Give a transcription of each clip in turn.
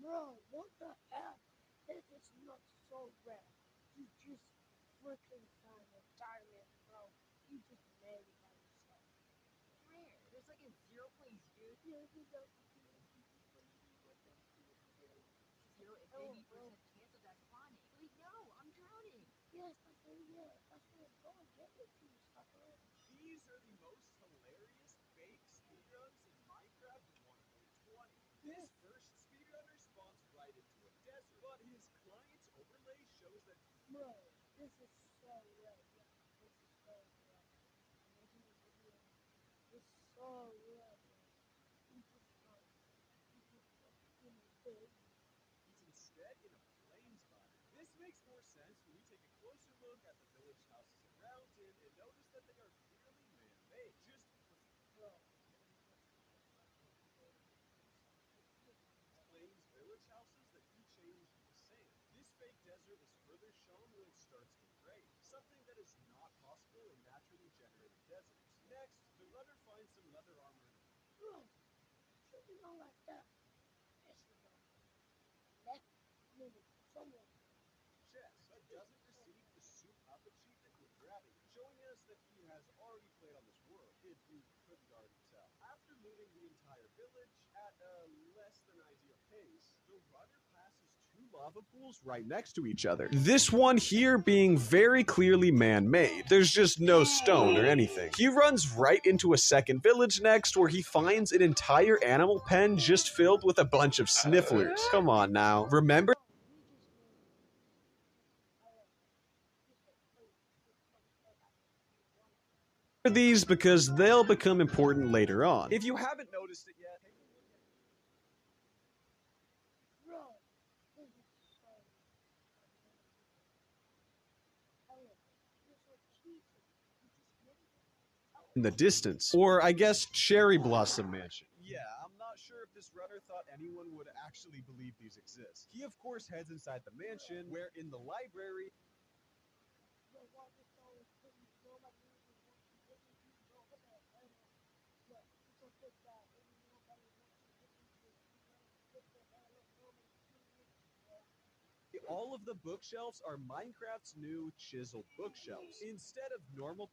Bro, what the hell? This is not so rare. You just freaking found a diamond, bro. You just made it by yourself. Rare. There's like a 0 place, dude. Yeah, you know, 0 and 80% chance of that spawning. Wait, no, I'm drowning. yes, but yeah, that's where it's going. Get it, you sucker. These are the most hilarious fake speedruns in Minecraft 1.20. This first speedrunner spawns right into a desert, but his client's overlay shows that Bro, this is so red. Yeah, this is so red. It's so red. You just got, big. he's instead in a flames biome. This makes more sense when we take a closer look at the village houses around him and notice that they are clearly man-made. Just Bro. claims village houses that he changed to sand. This fake desert is further shown when it starts to rain, something that is not possible in naturally generated deserts. Next, the runner finds some leather armor. Bro, should be not like that. Yes, we go. Left minute, someone. Chest, but doesn't receive the soup up achievement with grabbing, showing us that he has already played on this world, if you couldn't already tell. After moving the entire village at a less than ideal pace, the runner passes two lava pools right next to each other. This one here being very clearly man-made. There's just no stone or anything. He runs right into a second village next where he finds an entire animal pen just filled with a bunch of snifflers. Come on now. Remember these because they'll become important later on. If you haven't noticed it yet, take a look at Bro, this is so. You're so cheating. You just made it. in the distance. Or I guess Cherry Blossom Mansion. Yeah, I'm not sure if this runner thought anyone would actually believe these exist. He of course heads inside the mansion, where in the library Your water flow is pretty. Nobody uses what you did. You know what the hell? Look, it's a big bag. Nobody wants to get into it. Get the hell up. Nobody all of the bookshelves are Minecraft's new chiseled bookshelves. Instead of normal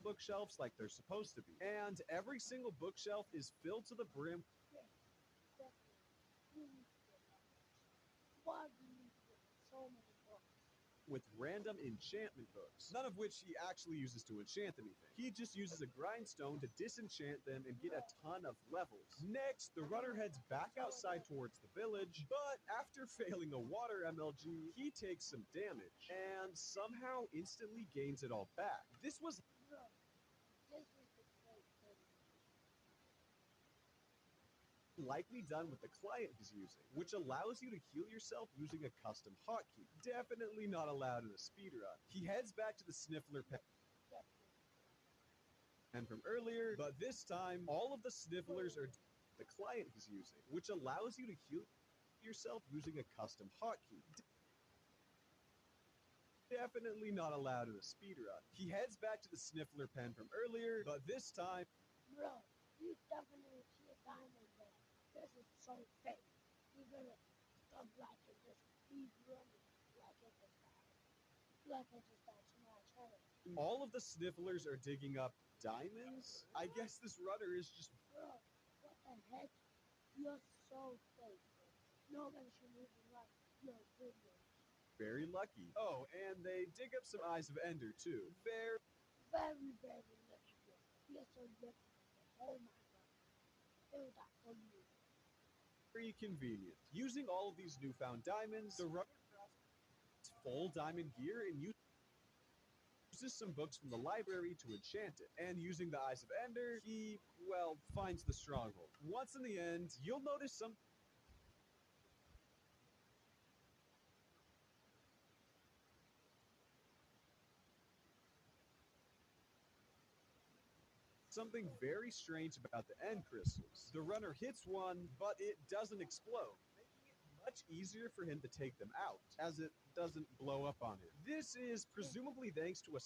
bookshelves like they're supposed to be. And every single bookshelf is filled to the brim Why do you need to get so many books? with random enchantment books, none of which he actually uses to enchant anything. He just uses a grindstone to disenchant them and get a ton of levels. Next, the runner heads back outside towards the village, but after failing a water MLG, he takes some damage and somehow instantly gains it all back. This was Bro, this is the great thing. likely done with the client he's using, which allows you to heal yourself using a custom hotkey. Definitely not allowed in a speedrun. He heads back to the sniffler pen from earlier, but this time all of the snifflers are the client he's using, which allows you to heal yourself using a custom hotkey. Definitely not allowed in a speedrun. He heads back to the sniffler pen from earlier, but this time Bro, you definitely see a diamond there. This is so fake. You're gonna stop liking this speed running like it is bad. Like it is bad to my channel. all of the snifflers are digging up diamonds. I guess this runner is just Bro, what the heck? You're so fake, bro. Nobody should even like your videos. very lucky. Oh, and they dig up some eyes of Ender too. Very Very, very lucky, bro. You're so lucky. Oh my god. Feel that for you. convenient. Using all of these newfound diamonds, the runner crafts full diamond gear and uses some books from the library to enchant it. And using the Eyes of Ender, he, well, finds the stronghold. Once in the end, you'll notice something very strange about the end crystals. The runner hits one, but it doesn't explode, making it much easier for him to take them out, as it doesn't blow up on him. This is presumably thanks to a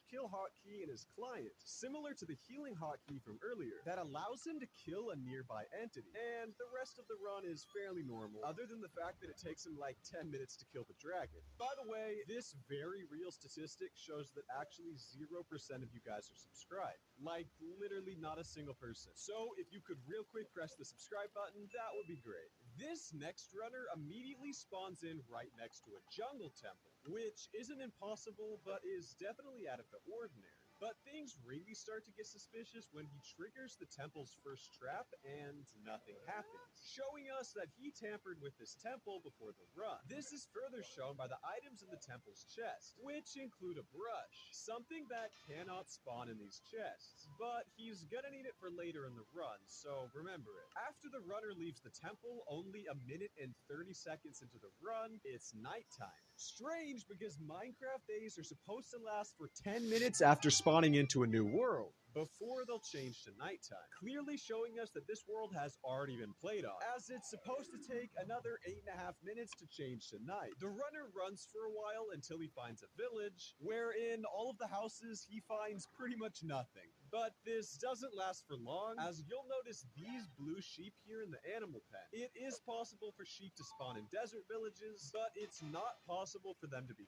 /kill hotkey in his client, similar to the healing hotkey from earlier, that allows him to kill a nearby entity. And the rest of the run is fairly normal, other than the fact that it takes him like 10 minutes to kill the dragon. By the way, this very real statistic shows that actually 0% of you guys are subscribed. Like, literally not a single person. So if you could real quick press the subscribe button, that would be great. This next runner immediately spawns in right next to a jungle temple, which isn't impossible, but is definitely out of the ordinary. But things really start to get suspicious when he triggers the temple's first trap and nothing happens, showing us that he tampered with this temple before the run. This is further shown by the items in the temple's chest, which include a brush, something that cannot spawn in these chests, but he's gonna need it for later in the run, so remember it. After the runner leaves the temple, only a minute and 30 seconds into the run, it's nighttime. Strange, because Minecraft days are supposed to last for 10 minutes after spawning into a new world, before they'll change to nighttime, clearly showing us that this world has already been played on, as it's supposed to take another 8.5 minutes to change to night. The runner runs for a while until he finds a village, where in all of the houses he finds pretty much nothing. But this doesn't last for long, as you'll notice these blue sheep here in the animal pen. It is possible for sheep to spawn in desert villages, but it's not possible for them to be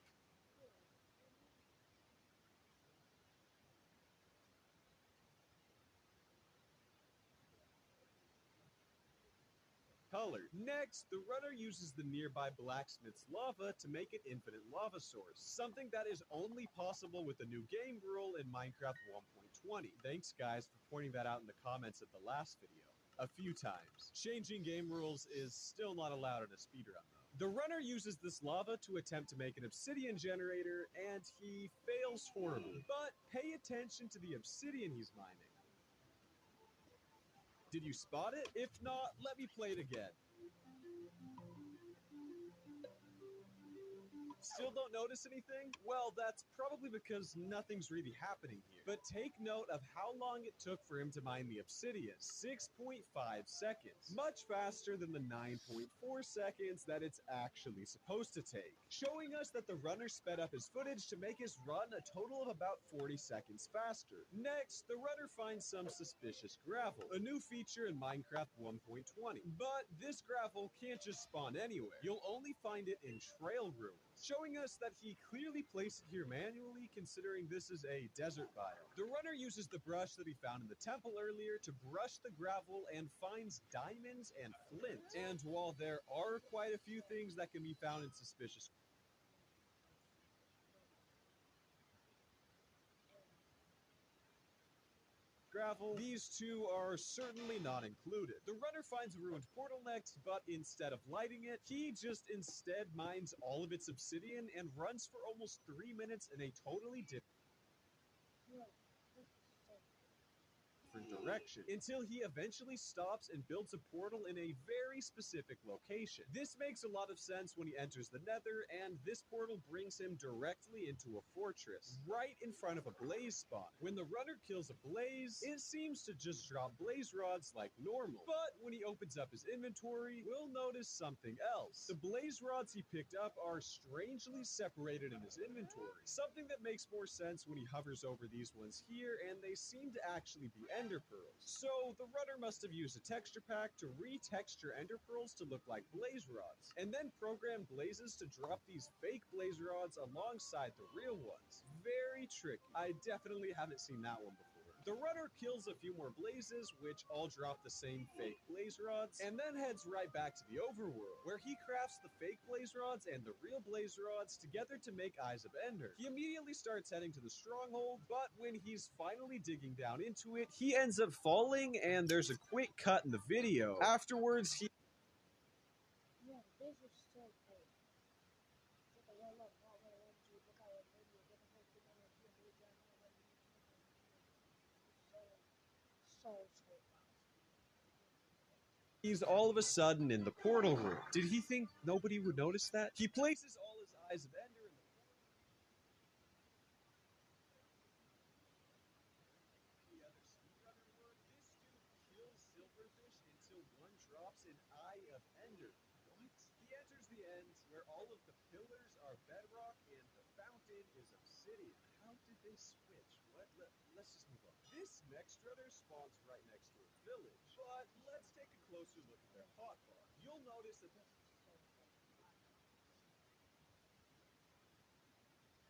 colored. Next, the runner uses the nearby blacksmith's lava to make an infinite lava source, something that is only possible with the new game rule in Minecraft 1.20. Thanks guys for pointing that out in the comments of the last video a few times. Changing game rules is still not allowed in a speedrun though. The runner uses this lava to attempt to make an obsidian generator, and he fails horribly. But pay attention to the obsidian he's mining. Did you spot it? If not, let me play it again. Still don't notice anything? Well, that's probably because nothing's really happening here. But take note of how long it took for him to mine the obsidian. 6.5 seconds. Much faster than the 9.4 seconds that it's actually supposed to take. Showing us that the runner sped up his footage to make his run a total of about 40 seconds faster. Next, the runner finds some suspicious gravel, a new feature in Minecraft 1.20. But this gravel can't just spawn anywhere. You'll only find it in trail ruins, showing us that he clearly placed it here manually, considering this is a desert biome. The runner uses the brush that he found in the temple earlier to brush the gravel and finds diamonds and flint. And while there are quite a few things that can be found in suspicious gravel, these two are certainly not included. The runner finds a ruined portal next, but instead of lighting it, he just instead mines all of its obsidian and runs for almost 3 minutes in a totally different direction, until he eventually stops and builds a portal in a very specific location. This makes a lot of sense when he enters the nether, and this portal brings him directly into a fortress, right in front of a blaze spawn. When the runner kills a blaze, it seems to just drop blaze rods like normal. But when he opens up his inventory, we'll notice something else. The blaze rods he picked up are strangely separated in his inventory, something that makes more sense when he hovers over these ones here, and they seem to actually be ender pearls. So the runner must have used a texture pack to retexture ender pearls to look like blaze rods, and then program blazes to drop these fake blaze rods alongside the real ones. Very tricky. I definitely haven't seen that one before. The runner kills a few more blazes, which all drop the same fake blaze rods, and then heads right back to the overworld, where he crafts the fake blaze rods and the real blaze rods together to make Eyes of Ender. He immediately starts heading to the stronghold, but when he's finally digging down into it, he ends up falling, and there's a quick cut in the video. Afterwards, he Yeah, this is so fake. Look at look, look, look how it made me get a whole thing on here. So he's all of a sudden in the portal room. Did he think nobody would notice that? He places all his Eyes of Ender in the other speedrunner would. This dude kills silverfish until one drops an Eye of Ender. What? He enters the end, where all of the pillars are bedrock and the fountain is obsidian. How did they switch? Let's just move on. This mech strutter spawns right next to a village, but let's take a closer look at their hotbar. You'll notice that